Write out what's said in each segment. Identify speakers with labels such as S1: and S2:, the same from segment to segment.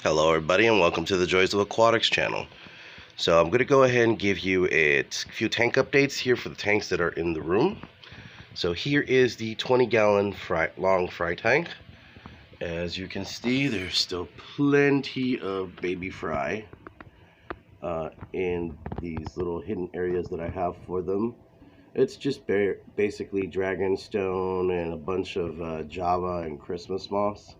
S1: Hello everybody and welcome to the Joys of Aquatics channel. So I'm going to go ahead and give you a few tank updates here for the tanks that are in the room. So here is the 20-gallon long fry tank. As you can see, there's still plenty of baby fry in these little hidden areas that I have for them. It's just basically dragonstone and a bunch of Java and Christmas moss.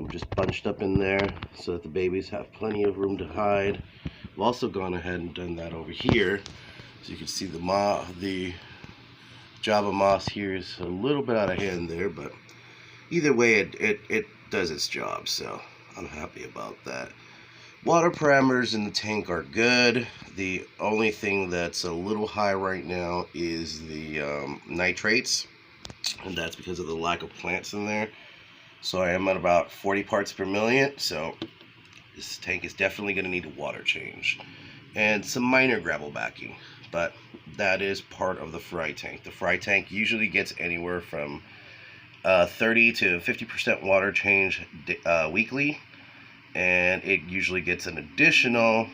S1: Just bunched up in there so that the babies have plenty of room to hide. I've also gone ahead and done that over here, so you can see the Java moss here is a little bit out of hand there, but either way it does its job, so I'm happy about that. Water parameters in the tank are good. The only thing that's a little high right now is the nitrates, and that's because of the lack of plants in there. So I am at about 40 parts per million, so this tank is definitely going to need a water change. And some minor gravel backing, but that is part of the fry tank. The fry tank usually gets anywhere from 30 to 50% water change weekly, and it usually gets an additional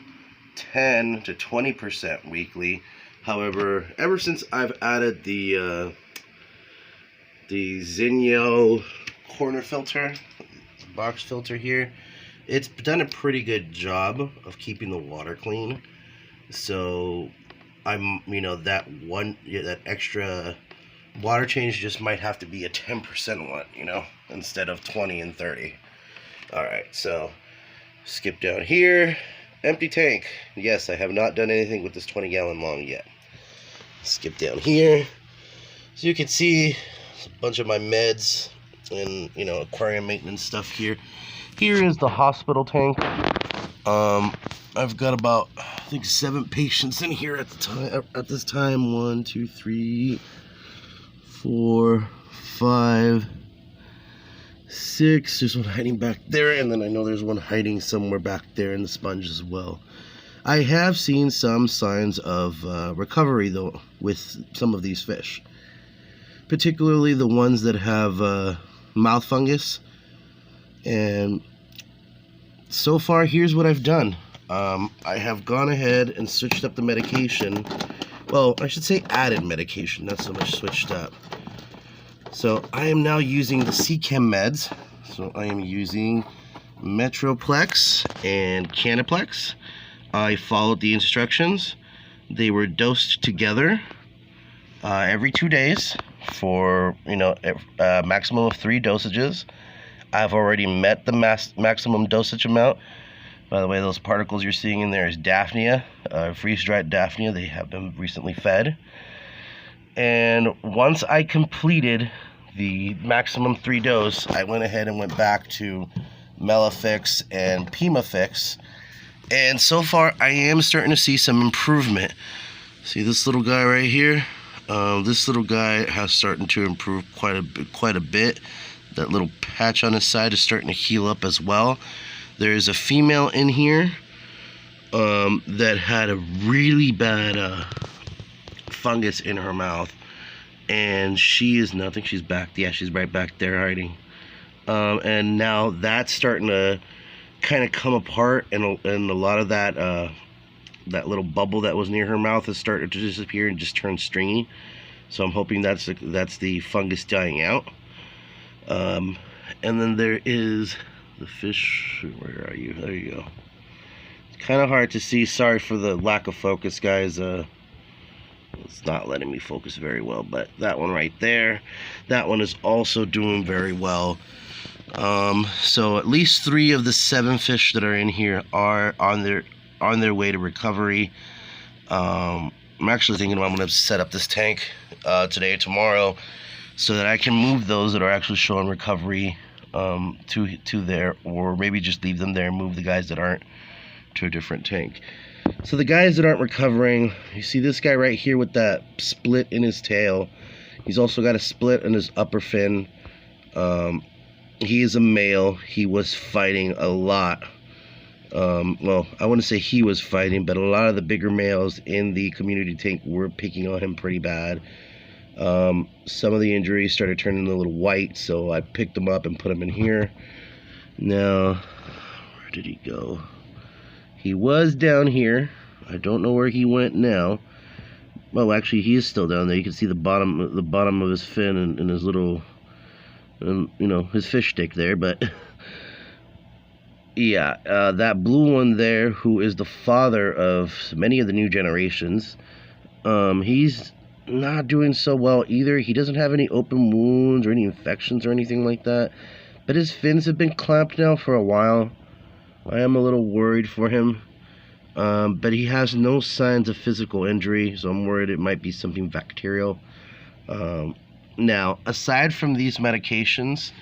S1: 10 to 20% weekly. However, ever since I've added the Zinyo corner filter, box filter here, it's done a pretty good job of keeping the water clean. So I'm, that extra water change just might have to be a 10% one, instead of 20 and 30. Alright, so skip down here. Empty tank. Yes, I have not done anything with this 20-gallon long yet. Skip down here. So you can see a bunch of my meds and aquarium maintenance stuff here. Here is the hospital tank. I've got about, I think, 7 patients in here at this time. 1, 2, 3, 4, 5, 6. There's one hiding back there, and then I know there's one hiding somewhere back there in the sponge as well. I have seen some signs of recovery though with some of these fish, particularly the ones that have mouth fungus. And so far, here's what I've done. I have gone ahead and switched up the medication. Well, I should say added medication, not so much switched up. So I am now using the Seachem meds. So I am using Metroplex and Canaplex. I followed the instructions. They were dosed together every 2 days for a maximum of 3 dosages. I've already met the maximum dosage amount. By the way, those particles you're seeing in there is Daphnia, freeze-dried Daphnia. They have been recently fed. And once I completed the maximum 3 dose, I went ahead and went back to Melafix and Pimafix. And so far, I am starting to see some improvement. See this little guy right here? This little guy has starting to improve quite a bit. That little patch on his side is starting to heal up as well. There's a female in here that had a really bad fungus in her mouth, and she is nothing. She's back. Yeah, she's right back there hiding. And now that's starting to kind of come apart, and a lot of that that little bubble that was near her mouth is starting to disappear and just turn stringy. So I'm hoping that's the fungus dying out. And then there is the fish. Where are you? There you go. It's kind of hard to see. Sorry for the lack of focus, guys. It's not letting me focus very well, but that one right there, that one is also doing very well. So at least 3 of the 7 fish that are in here are on their way to recovery. I'm actually thinking I'm going to set up this tank today or tomorrow, so that I can move those that are actually showing recovery to there, or maybe just leave them there and move the guys that aren't to a different tank. So the guys that aren't recovering, you see this guy right here with that split in his tail. He's also got a split in his upper fin. He is a male. He was fighting a lot. Well, I wouldn't say he was fighting, but a lot of the bigger males in the community tank were picking on him pretty bad. Some of the injuries started turning a little white, so I picked them up and put them in here. Now, Where did he go? He was down here. I don't know where he went now. Well, actually, he is still down there. You can see the bottom of his fin and his little, his fish stick there. But yeah, that blue one there, who is the father of many of the new generations, he's not doing so well either. He doesn't have any open wounds or any infections or anything like that. But his fins have been clamped now for a while. I am a little worried for him. But he has no signs of physical injury, so I'm worried it might be something bacterial. Now, aside from these medications,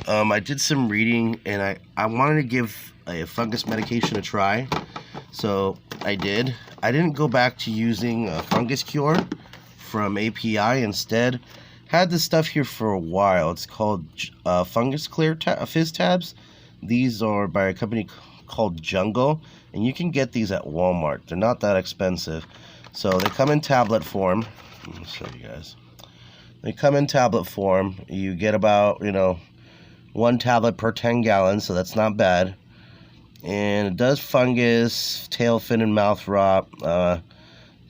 S1: I did some reading, and I wanted to give a fungus medication a try. So I did. I didn't go back to using a fungus cure from API. Instead, had this stuff here for a while. It's called Fungus Clear Fizz Tabs. These are by a company called Jungle, and you can get these at Walmart. They're not that expensive. So they come in tablet form. Let me show you guys. They come in tablet form. You get about, 1 tablet per 10 gallons, so that's not bad. And it does fungus, tail, fin, and mouth rot,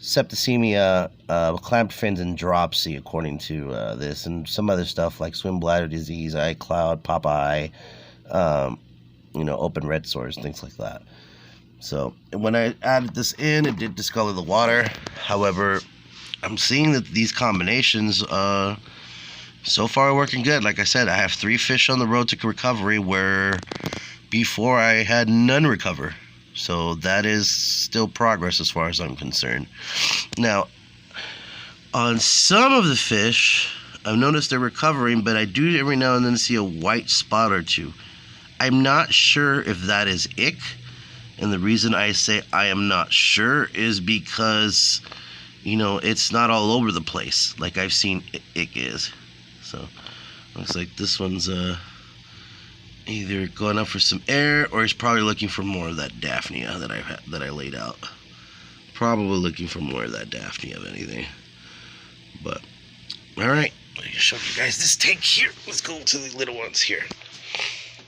S1: septicemia, clamped fins, and dropsy, according to this, and some other stuff like swim bladder disease, eye cloud, pop eye, open red sores, things like that. So when I added this in, it did discolor the water. However, I'm seeing that these combinations so far are working good. Like I said, I have 3 fish on the road to recovery where before I had none recover. So that is still progress as far as I'm concerned. Now, on some of the fish, I've noticed they're recovering, but I do every now and then see a white spot or two. I'm not sure if that is ick, and the reason I say I am not sure is because, it's not all over the place like I've seen ick is. So, looks like this one's either going up for some air, or he's probably looking for more of that Daphnia that I laid out. Probably looking for more of that Daphnia, if anything. But, alright, let me show you guys this tank here. Let's go to the little ones here.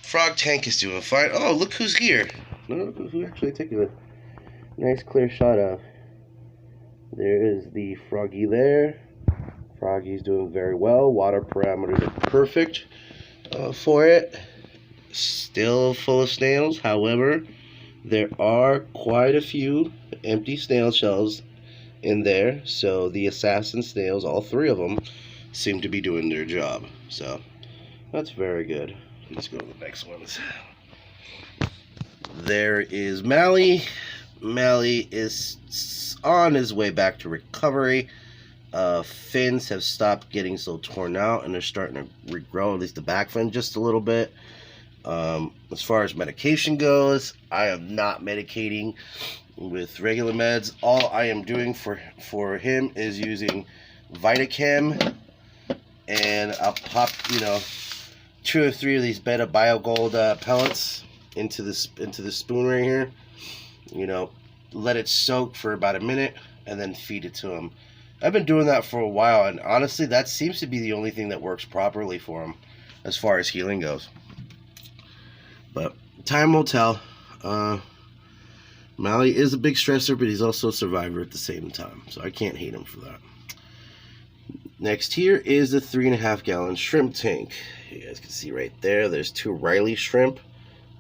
S1: Frog tank is doing fine. Oh, look who's here. Look who actually taking a nice clear shot of. There is the froggy there. Froggy's doing very well. Water parameters are perfect for it. Still full of snails. However, there are quite a few empty snail shells in there. So the assassin snails, all 3 of them, seem to be doing their job. So that's very good. Let's go to the next ones. There is Mally. Mally is on his way back to recovery. Fins have stopped getting so torn out, and they're starting to regrow, at least the back fin, just a little bit. As far as medication goes, I am not medicating with regular meds. All I am doing for him is using Vitachem, and I'll pop, 2 or 3 of these Beta BioGold pellets into this spoon right here. Let it soak for about a minute and then feed it to him. I've been doing that for a while, and honestly, that seems to be the only thing that works properly for him as far as healing goes. But time will tell. Mally is a big stressor, but he's also a survivor at the same time, so I can't hate him for that. Next here is the 3.5 gallon shrimp tank. You guys can see right there, there's 2 Riley shrimp.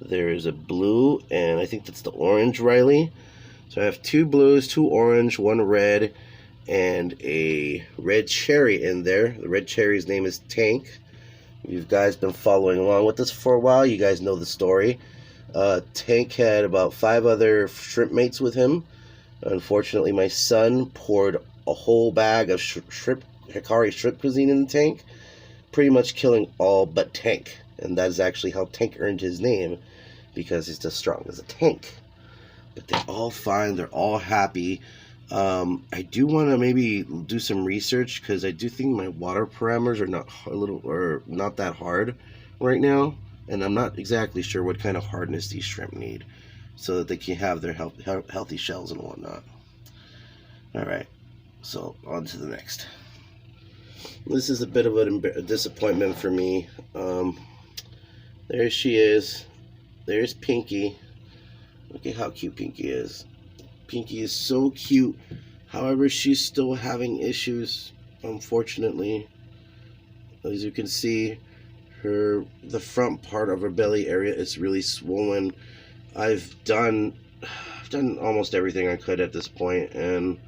S1: There is a blue, and I think that's the orange Riley. So I have 2 blues, 2 orange, 1 red, and a red cherry in there. The red cherry's name is Tank. You guys been following along with us for a while. You guys know the story. Tank had about 5 other shrimp mates with him. Unfortunately, my son poured a whole bag of Hikari shrimp cuisine in the tank, pretty much killing all but Tank. And that is actually how Tank earned his name, because he's as strong as a tank. But they're all fine. They're all happy. I do want to maybe do some research, because I do think my water parameters are not that hard right now, and I'm not exactly sure what kind of hardness these shrimp need, so that they can have their healthy shells and whatnot. All right, so on to the next. This is a bit of a disappointment for me. There she is. There's Pinky. Look at how cute Pinky is. Pinky is so cute. However, she's still having issues, unfortunately. As you can see, the front part of her belly area is really swollen. I've done almost everything I could at this point, and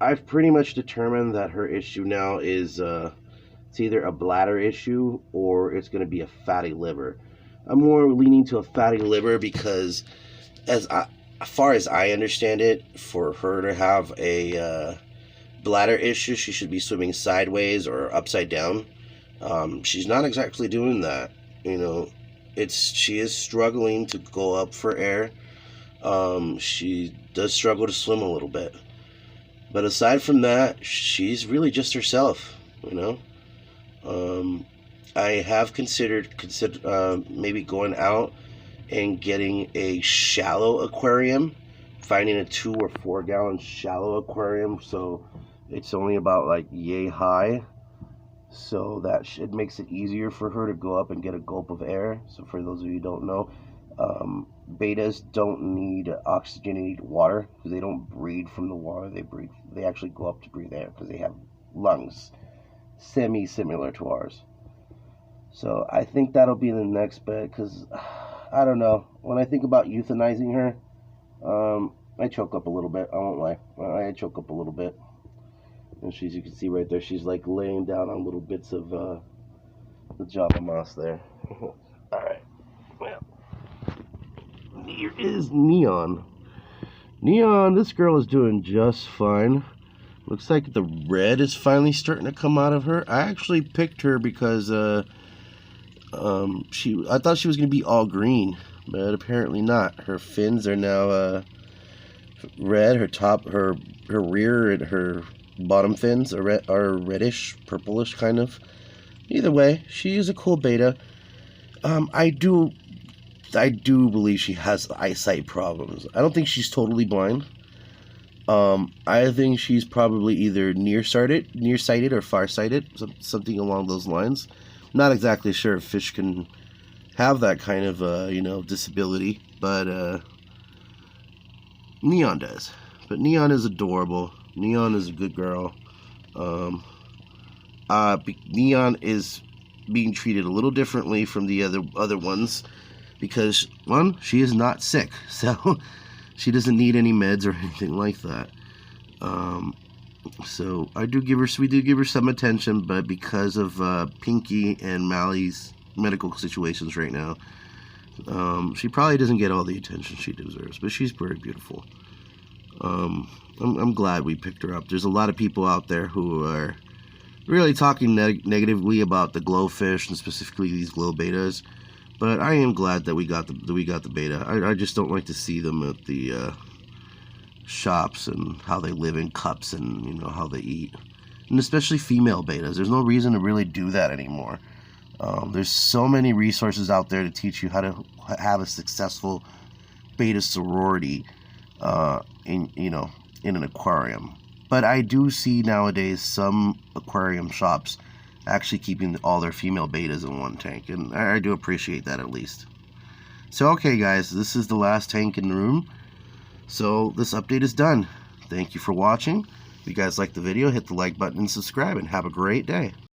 S1: I've pretty much determined that her issue now is it's either a bladder issue or it's going to be a fatty liver. I'm more leaning to a fatty liver because, as far as I understand it, for her to have a bladder issue, she should be swimming sideways or upside down. She's not exactly doing that. She is struggling to go up for air. She does struggle to swim a little bit, but aside from that, she's really just herself. I have considered maybe going out and getting a shallow aquarium, finding a 2 or 4 gallon shallow aquarium, so it's only about like yay high, so that it makes it easier for her to go up and get a gulp of air. So for those of you who don't know, betas don't need oxygenated water because they don't breathe from the water. They actually go up to breathe air because they have lungs semi-similar to ours. So I think that'll be the next bet, because I don't know, when I think about euthanizing her, I choke up a little bit. I won't lie, I choke up a little bit. And as you can see right there, she's like laying down on little bits of the Java moss there. Alright, well, here is Neon. Neon, this girl is doing just fine. Looks like the red is finally starting to come out of her. I actually picked her because I thought she was going to be all green, but apparently not. Her fins are now red. Her rear and her bottom fins are reddish, purplish kind of. Either way, she is a cool beta. I do believe she has eyesight problems. I don't think she's totally blind. I think she's probably either nearsighted or farsighted, something along those lines. Not exactly sure if fish can have that kind of disability, but Neon does. But Neon is adorable. Neon is a good girl. Neon is being treated a little differently from the other ones because, one, she is not sick, so she doesn't need any meds or anything like that. So we do give her some attention, but because of Pinky and Mally's medical situations right now, she probably doesn't get all the attention she deserves. But she's very beautiful. I'm glad we picked her up. There's a lot of people out there who are really talking negatively about the glowfish and specifically these glow betas. But I am glad that we got the beta. I just don't like to see them at the shops and how they live in cups and how they eat, and especially female betas. There's no reason to really do that anymore. There's so many resources out there to teach you how to have a successful beta sorority in an aquarium. But I do see nowadays some aquarium shops actually keeping all their female betas in one tank, and I do appreciate that at least. So okay guys, this is the last tank in the room, so this update is done. Thank you for watching. If you guys liked the video, hit the like button and subscribe, and have a great day.